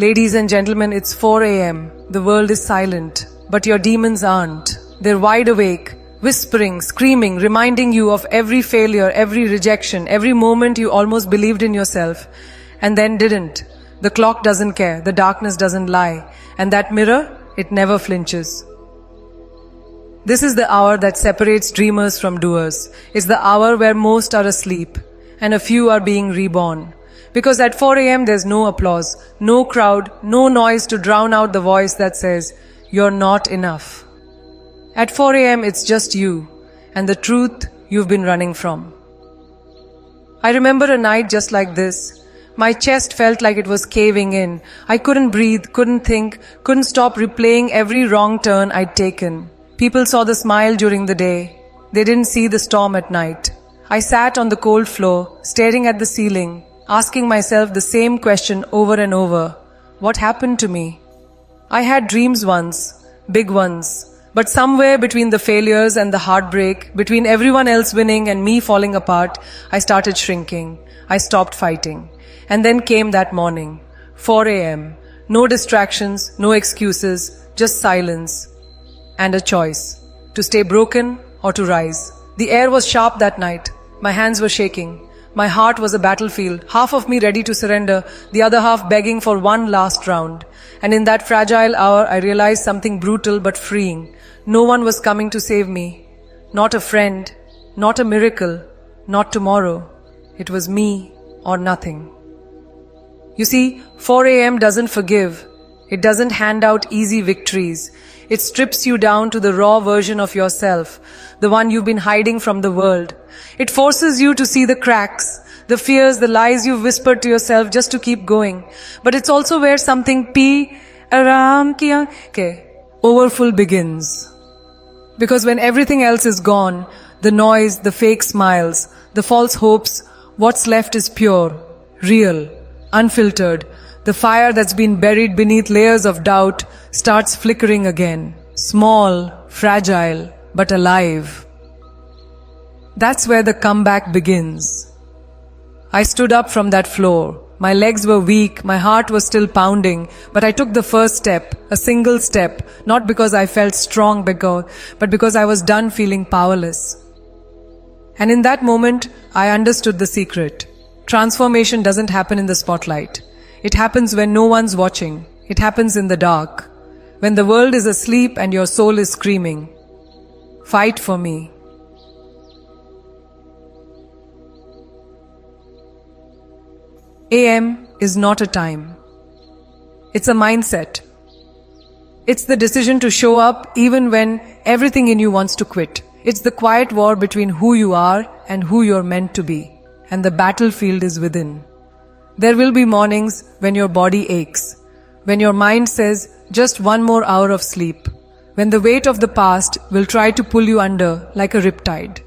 Ladies and gentlemen, it's 4 a.m. The world is silent, but your demons aren't. They're wide awake, whispering, screaming, reminding you of every failure, every rejection, every moment you almost believed in yourself and then didn't. The clock doesn't care, the darkness doesn't lie, and that mirror, it never flinches. This is the hour that separates dreamers from doers. It's the hour where most are asleep and a few are being reborn. Because at 4 a.m. there's no applause, no crowd, no noise to drown out the voice that says, "You're not enough." At 4 a.m. it's just you and the truth you've been running from. I remember a night just like this. My chest felt like it was caving in. I couldn't breathe, couldn't think, couldn't stop replaying every wrong turn I'd taken. People saw the smile during the day. They didn't see the storm at night. I sat on the cold floor, staring at the ceiling, asking myself the same question over and over. What happened to me? I had dreams once, big ones. But somewhere between the failures and the heartbreak, between everyone else winning and me falling apart, I started shrinking. I stopped fighting. And then came that morning, 4 a.m. No distractions, no excuses, just silence. And a choice, to stay broken or to rise. The air was sharp that night. My hands were shaking. My heart was a battlefield, half of me ready to surrender, the other half begging for one last round. And in that fragile hour, I realized something brutal but freeing. No one was coming to save me. Not a friend, not a miracle, not tomorrow. It was me or nothing. You see, 4 a.m. doesn't forgive. It doesn't hand out easy victories. It strips you down to the raw version of yourself, the one you've been hiding from the world. It forces you to see the cracks, the fears, the lies you've whispered to yourself just to keep going. But it's also where something overfull begins. Because when everything else is gone, the noise, the fake smiles, the false hopes, what's left is pure, real, unfiltered. The fire that's been buried beneath layers of doubt starts flickering again. Small, fragile, but alive. That's where the comeback begins. I stood up from that floor. My legs were weak, my heart was still pounding, but I took the first step, a single step, not because I felt strong, but because I was done feeling powerless. And in that moment, I understood the secret. Transformation doesn't happen in the spotlight. It happens when no one's watching. It happens in the dark. When the world is asleep and your soul is screaming, "Fight for me." AM is not a time. It's a mindset. It's the decision to show up even when everything in you wants to quit. It's the quiet war between who you are and who you're meant to be. And the battlefield is within. There will be mornings when your body aches, when your mind says just one more hour of sleep, when the weight of the past will try to pull you under like a riptide.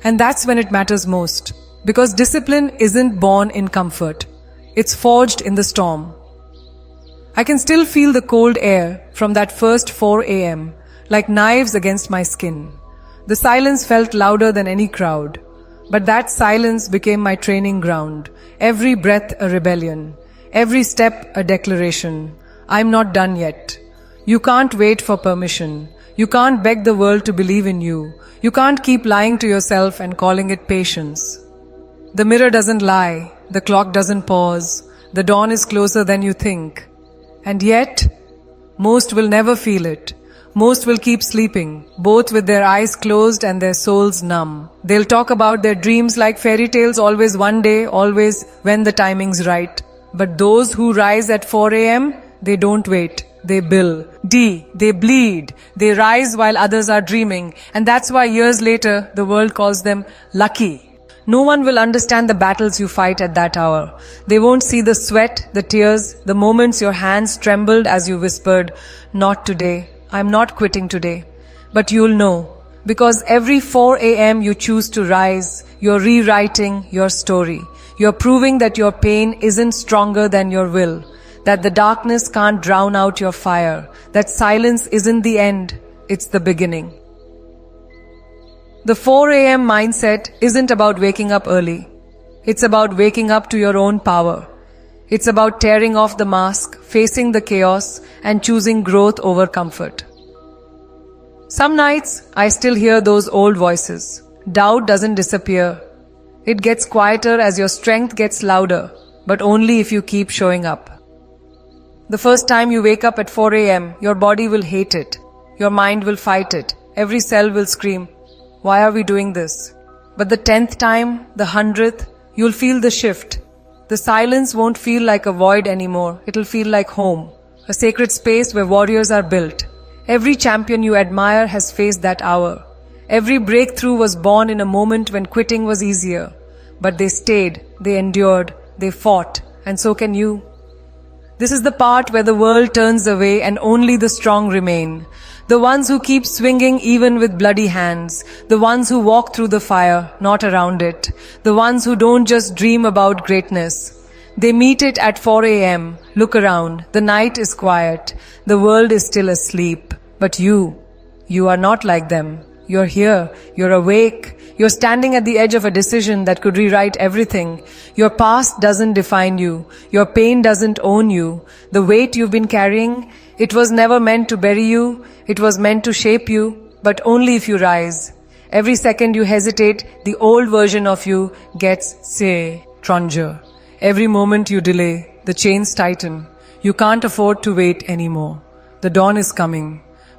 And that's when it matters most, because discipline isn't born in comfort. It's forged in the storm. I can still feel the cold air from that first 4 a.m., like knives against my skin. The silence felt louder than any crowd. But that silence became my training ground. Every breath a rebellion. Every step a declaration. I'm not done yet. You can't wait for permission. You can't beg the world to believe in you. You can't keep lying to yourself and calling it patience. The mirror doesn't lie. The clock doesn't pause. The dawn is closer than you think. And yet, most will never feel it. Most will keep sleeping, both with their eyes closed and their souls numb. They'll talk about their dreams like fairy tales, always one day, always when the timing's right. But those who rise at 4 a.m., they don't wait. They bill. They bleed. They rise while others are dreaming. And that's why years later, the world calls them lucky. No one will understand the battles you fight at that hour. They won't see the sweat, the tears, the moments your hands trembled as you whispered, "Not today. I'm not quitting today." But you'll know, because every 4 a.m. you choose to rise, you're rewriting your story. You're proving that your pain isn't stronger than your will, that the darkness can't drown out your fire, that silence isn't the end, it's the beginning. The 4 a.m. mindset isn't about waking up early. It's about waking up to your own power. It's about tearing off the mask, facing the chaos, and choosing growth over comfort. Some nights, I still hear those old voices. Doubt doesn't disappear. It gets quieter as your strength gets louder, but only if you keep showing up. The first time you wake up at 4 a.m., your body will hate it. Your mind will fight it. Every cell will scream, "Why are we doing this?" But the 10th time, the 100th, you'll feel the shift. The silence won't feel like a void anymore. It'll feel like home, a sacred space where warriors are built. Every champion you admire has faced that hour. Every breakthrough was born in a moment when quitting was easier. But they stayed, they endured, they fought, and so can you. This is the part where the world turns away and only the strong remain. The ones who keep swinging even with bloody hands. The ones who walk through the fire, not around it. The ones who don't just dream about greatness. They meet it at 4 a.m. Look around. The night is quiet. The world is still asleep. But you are not like them. You're here. You're awake. You're standing at the edge of a decision that could rewrite everything. Your past doesn't define you. Your pain doesn't own you. The weight you've been carrying, it was never meant to bury you. It was meant to shape you, but only if you rise. Every second you hesitate, the old version of you gets stronger. Every moment you delay, the chains tighten. You can't afford to wait anymore. The dawn is coming.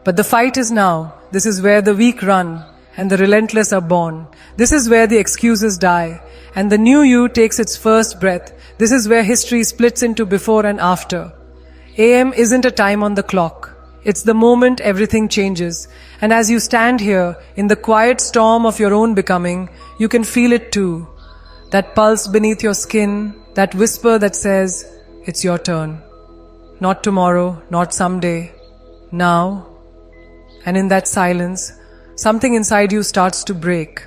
But the fight is now. This is where the weak run and the relentless are born. This is where the excuses die and the new you takes its first breath. This is where history splits into before and after. AM isn't a time on the clock. It's the moment everything changes. And as you stand here in the quiet storm of your own becoming, you can feel it too. That pulse beneath your skin, that whisper that says, it's your turn. Not tomorrow, not someday. Now. And in that silence, something inside you starts to break.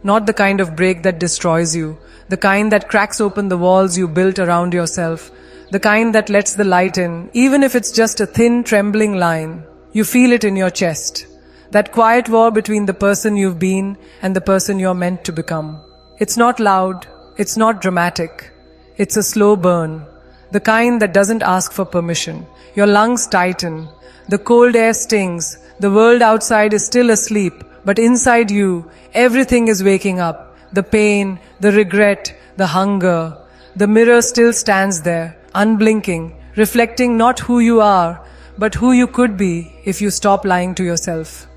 Not the kind of break that destroys you, the kind that cracks open the walls you built around yourself, the kind that lets the light in, even if it's just a thin, trembling line. You feel it in your chest. That quiet war between the person you've been and the person you're meant to become. It's not loud, it's not dramatic. It's a slow burn, the kind that doesn't ask for permission. Your lungs tighten, the cold air stings, the world outside is still asleep, but inside you, everything is waking up. The pain, the regret, the hunger. The mirror still stands there, unblinking, reflecting not who you are, but who you could be if you stop lying to yourself.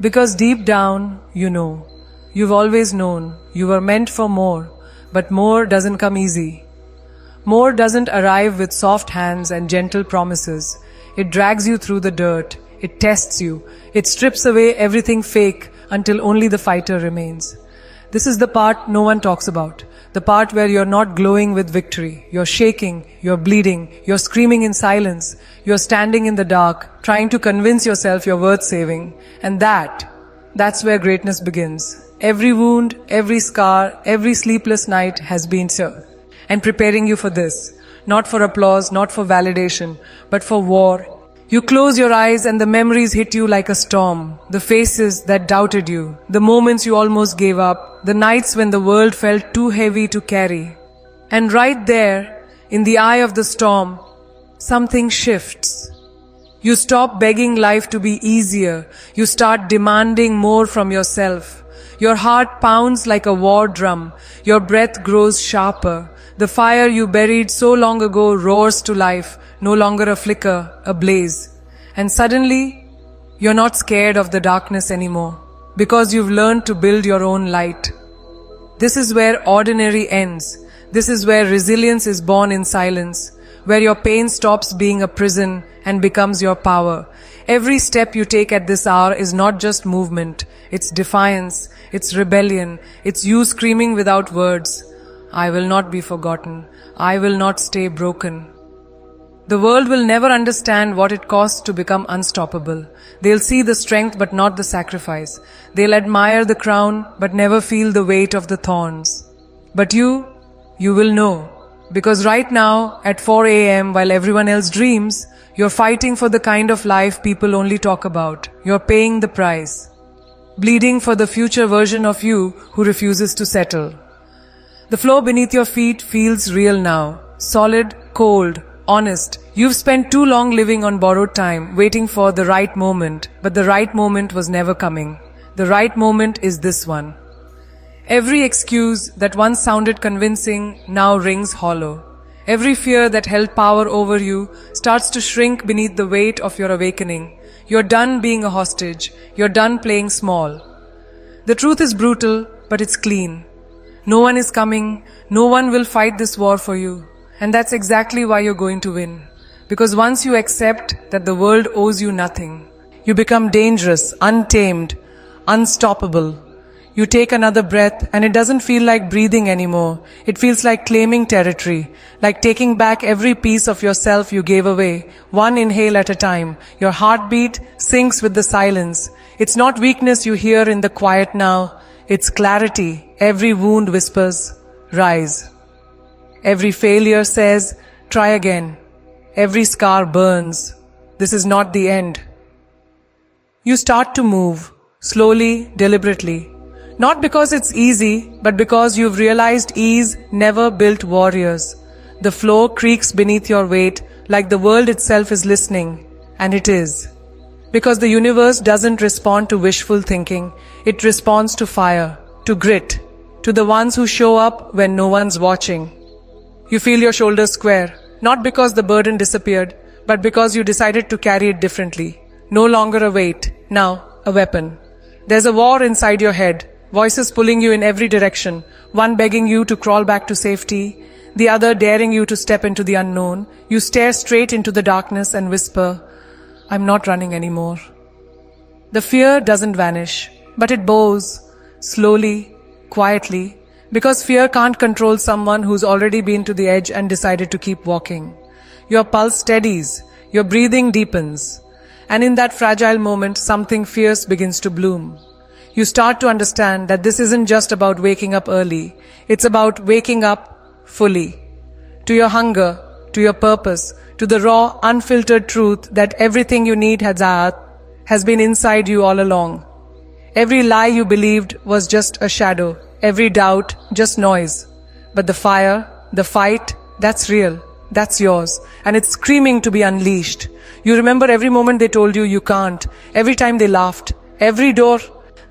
Because deep down, you know. You've always known. You were meant for more, but more doesn't come easy. More doesn't arrive with soft hands and gentle promises. It drags you through the dirt. It tests you. It strips away everything fake until only the fighter remains. This is the part no one talks about. The part where you're not glowing with victory. You're shaking, you're bleeding, you're screaming in silence. You're standing in the dark, trying to convince yourself you're worth saving. And that's where greatness begins. Every wound, every scar, every sleepless night has been served. And preparing you for this. Not for applause, not for validation, but for war. You close your eyes and the memories hit you like a storm. The faces that doubted you. The moments you almost gave up. The nights when the world felt too heavy to carry. And right there, in the eye of the storm, something shifts. You stop begging life to be easier. You start demanding more from yourself. Your heart pounds like a war drum. Your breath grows sharper. The fire you buried so long ago roars to life, no longer a flicker, a blaze. And suddenly, you're not scared of the darkness anymore, because you've learned to build your own light. This is where ordinary ends. This is where resilience is born in silence, where your pain stops being a prison and becomes your power. Every step you take at this hour is not just movement, it's defiance, it's rebellion, it's you screaming without words. I will not be forgotten. I will not stay broken. The world will never understand what it costs to become unstoppable. They'll see the strength but not the sacrifice. They'll admire the crown but never feel the weight of the thorns. But you will know. Because right now, at 4 a.m., while everyone else dreams, you're fighting for the kind of life people only talk about. You're paying the price. Bleeding for the future version of you who refuses to settle. The floor beneath your feet feels real now. solid, cold, honest. You've spent too long living on borrowed time, waiting for the right moment, but the right moment was never coming. The right moment is this one. Every excuse that once sounded convincing now rings hollow. Every fear that held power over you starts to shrink beneath the weight of your awakening. You're done being a hostage. You're done playing small. The truth is brutal, but it's clean. No one is coming. No one will fight this war for you. And that's exactly why you're going to win. Because once you accept that the world owes you nothing, you become dangerous, untamed, unstoppable. You take another breath and it doesn't feel like breathing anymore. It feels like claiming territory, like taking back every piece of yourself you gave away, one inhale at a time. Your heartbeat syncs with the silence. It's not weakness you hear in the quiet now. It's clarity. Every wound whispers, rise. Every failure says, try again. Every scar burns. This is not the end. You start to move, slowly, deliberately. Not because it's easy, but because you've realized ease never built warriors. The floor creaks beneath your weight like the world itself is listening, and it is. Because the universe doesn't respond to wishful thinking, it responds to fire, to grit, to the ones who show up when no one's watching. You feel your shoulders square, not because the burden disappeared, but because you decided to carry it differently. No longer a weight, now a weapon. There's a war inside your head. Voices pulling you in every direction, one begging you to crawl back to safety, the other daring you to step into the unknown. You stare straight into the darkness and whisper, I'm not running anymore. The fear doesn't vanish, but it bows, slowly, quietly, because fear can't control someone who's already been to the edge and decided to keep walking. Your pulse steadies, your breathing deepens, and in that fragile moment, something fierce begins to bloom. You start to understand that this isn't just about waking up early. It's about waking up fully. To your hunger, to your purpose, to the raw, unfiltered truth that everything you need has been inside you all along. Every lie you believed was just a shadow. Every doubt, just noise. But the fire, the fight, that's real. That's yours. And it's screaming to be unleashed. You remember every moment they told you you can't. Every time they laughed. Every door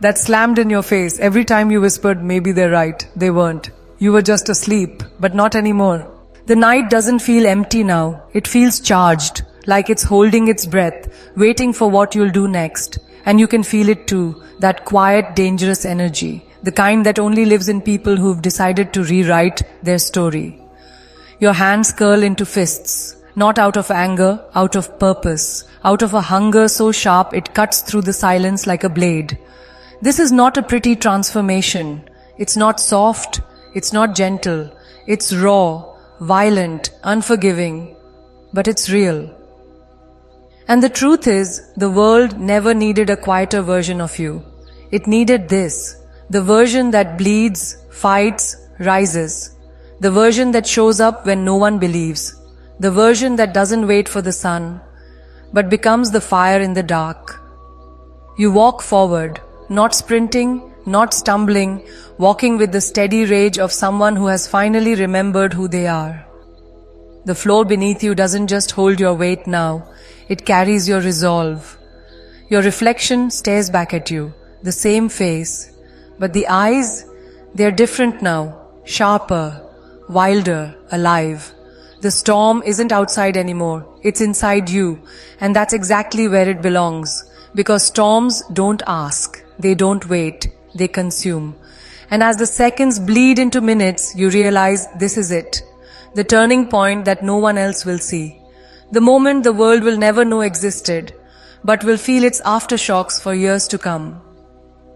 that slammed in your face. Every time you whispered, maybe they're right. They weren't. You were just asleep, but not anymore. The night doesn't feel empty now. It feels charged, like it's holding its breath, waiting for what you'll do next. And you can feel it too, that quiet, dangerous energy, the kind that only lives in people who've decided to rewrite their story. Your hands curl into fists, not out of anger, out of purpose, out of a hunger so sharp it cuts through the silence like a blade. This is not a pretty transformation. It's not soft. It's not gentle. It's raw, violent, unforgiving. But it's real. And the truth is, the world never needed a quieter version of you. It needed this. The version that bleeds, fights, rises. The version that shows up when no one believes. The version that doesn't wait for the sun, but becomes the fire in the dark. You walk forward. Not sprinting, not stumbling, walking with the steady rage of someone who has finally remembered who they are. The floor beneath you doesn't just hold your weight now, it carries your resolve. Your reflection stares back at you, the same face, but the eyes, they're different now, sharper, wilder, alive. The storm isn't outside anymore, it's inside you, and that's exactly where it belongs, because storms don't ask. They don't wait, they consume. And as the seconds bleed into minutes, you realize this is it. The turning point that no one else will see. The moment the world will never know existed, but will feel its aftershocks for years to come.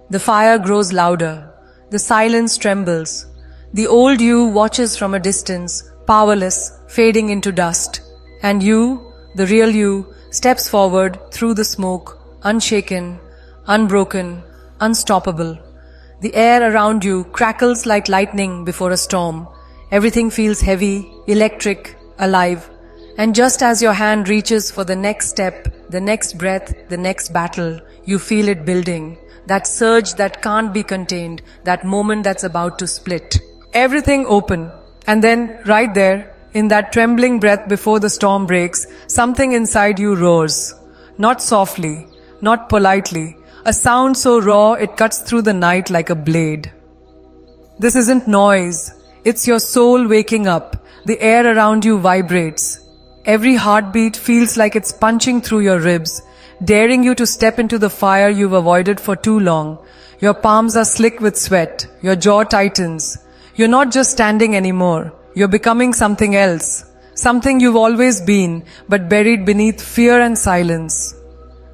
The fire grows louder. The silence trembles. The old you watches from a distance, powerless, fading into dust. And you, the real you, steps forward through the smoke, unshaken, unbroken, unstoppable. The air around you crackles like lightning before a storm. Everything feels heavy, electric, alive. And just as your hand reaches for the next step, the next breath, the next battle, you feel it building. That surge that can't be contained, that moment that's about to split. Everything open. And then, right there, In that trembling breath before the storm breaks, something inside you roars. Not softly, not politely, a sound so raw it cuts through the night like a blade. This isn't noise, it's your soul waking up. The air around you vibrates. Every heartbeat feels like it's punching through your ribs, daring you to step into the fire you've avoided for too long. Your palms are slick with sweat, your jaw tightens. You're not just standing anymore, you're becoming something else. Something you've always been, but buried beneath fear and silence.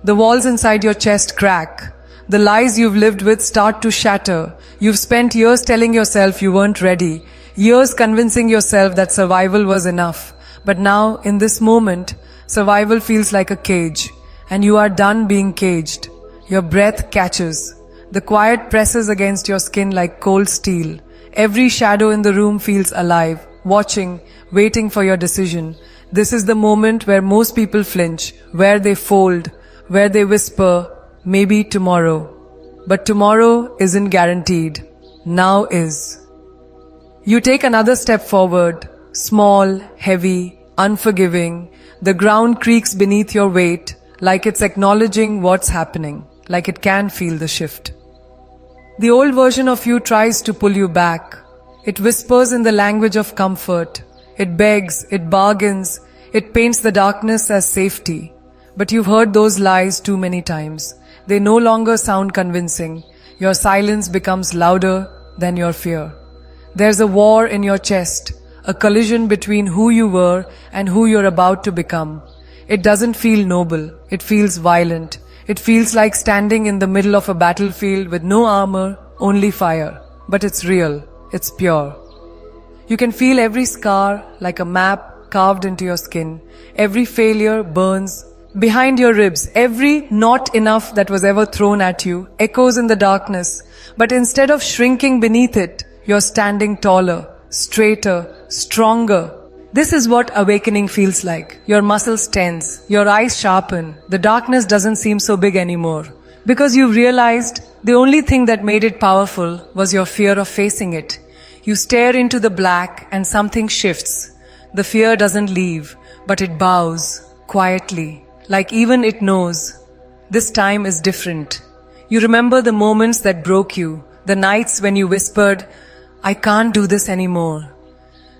The walls inside your chest crack. The lies you've lived with start to shatter. You've spent years telling yourself you weren't ready, years convincing yourself that survival was enough. But now, in this moment, survival feels like a cage, and you are done being caged. Your breath catches. The quiet presses against your skin like cold steel. Every shadow in the room feels alive, watching, waiting for your decision. This is the moment where most people flinch, where they fold, where they whisper, maybe tomorrow. But tomorrow isn't guaranteed. Now is. You take another step forward, small, heavy, unforgiving. The ground creaks beneath your weight, like it's acknowledging what's happening, like it can feel the shift. The old version of you tries to pull you back. It whispers in the language of comfort. It begs, it bargains, it paints the darkness as safety. But you've heard those lies too many times. They no longer sound convincing. Your silence becomes louder than your fear. There's a war in your chest, a collision between who you were and who you're about to become. It doesn't feel noble, it feels violent. It feels like standing in the middle of a battlefield with no armor, only fire. But it's real, it's pure. You can feel every scar like a map carved into your skin. Every failure burns behind your ribs. Every not enough that was ever thrown at you echoes in the darkness. But instead of shrinking beneath it, you're standing taller, straighter, stronger. This is what awakening feels like. Your muscles tense, your eyes sharpen. The darkness doesn't seem so big anymore. Because you've realized the only thing that made it powerful was your fear of facing it. You stare into the black and something shifts. The fear doesn't leave, but it bows, quietly, like even it knows. This time is different. You remember the moments that broke you, the nights when you whispered, I can't do this anymore.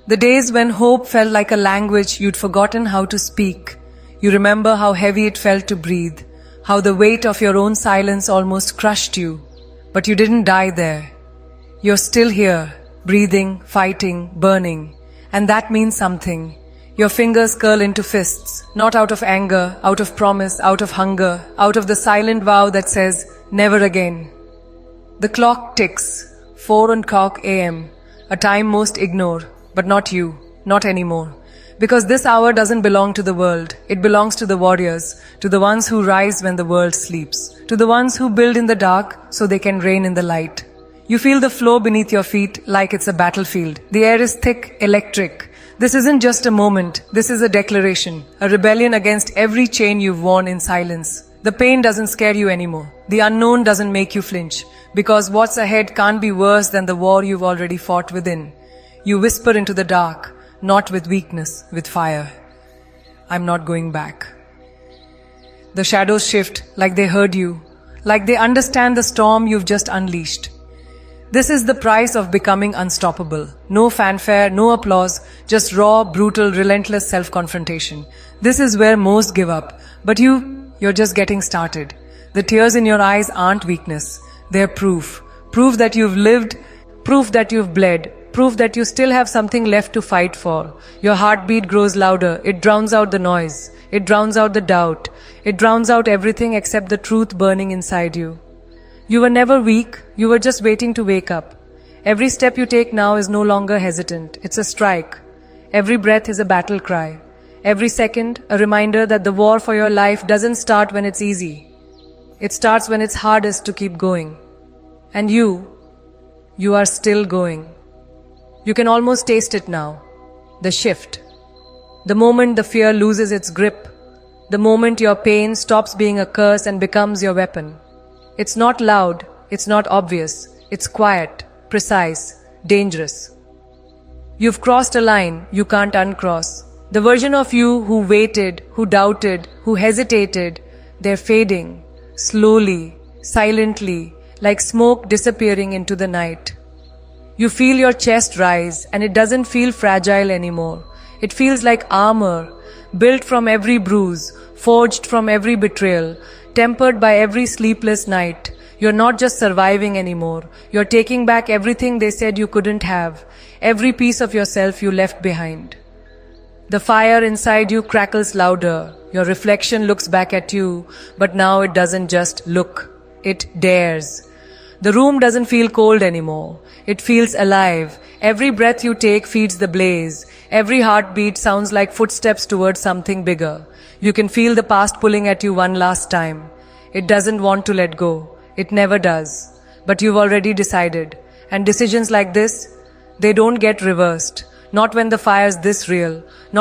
The days when hope felt like a language you'd forgotten how to speak. You remember how heavy it felt to breathe, how the weight of your own silence almost crushed you. But you didn't die there. You're still here, breathing, fighting, burning. And that means something. Your fingers curl into fists, not out of anger, out of promise, out of hunger, out of the silent vow that says, never again. The clock ticks, 4:00 a.m., a time most ignore. But not you, not anymore. Because this hour doesn't belong to the world. It belongs to the warriors, to the ones who rise when the world sleeps, to the ones who build in the dark so they can reign in the light. You feel the floor beneath your feet like it's a battlefield. The air is thick, electric. This isn't just a moment. This is a declaration, a rebellion against every chain you've worn in silence. The pain doesn't scare you anymore. The unknown doesn't make you flinch. Because what's ahead can't be worse than the war you've already fought within. You whisper into the dark, not with weakness, with fire. I'm not going back. The shadows shift like they heard you, like they understand the storm you've just unleashed. This is the price of becoming unstoppable. No fanfare, no applause, just raw, brutal, relentless self-confrontation. This is where most give up. But you're just getting started. The tears in your eyes aren't weakness. They're proof. Proof that you've lived, proof that you've bled, proof that you still have something left to fight for. Your heartbeat grows louder. It drowns out the noise. It drowns out the doubt. It drowns out everything except the truth burning inside you. You were never weak. You were just waiting to wake up. Every step you take now is no longer hesitant. It's a strike. Every breath is a battle cry. Every second, a reminder that the war for your life doesn't start when it's easy. It starts when it's hardest to keep going. And you are still going. You can almost taste it now. The shift. The moment the fear loses its grip. The moment your pain stops being a curse and becomes your weapon. It's not loud. It's not obvious. It's quiet, precise, dangerous. You've crossed a line you can't uncross. The version of you who waited, who doubted, who hesitated, they're fading, slowly, silently, like smoke disappearing into the night. You feel your chest rise, and it doesn't feel fragile anymore. It feels like armor, built from every bruise, forged from every betrayal, tempered by every sleepless night. You're not just surviving anymore. You're taking back everything they said you couldn't have, every piece of yourself you left behind. The fire inside you crackles louder. Your reflection looks back at you, but now it doesn't just look, it dares. The room doesn't feel cold anymore. It feels alive. Every breath you take feeds the blaze. Every heartbeat sounds like footsteps towards something bigger. You can feel the past pulling at you one last time. It doesn't want to let go. It never does. But you've already decided. And decisions like this, they don't get reversed. Not when the fire's this real. Not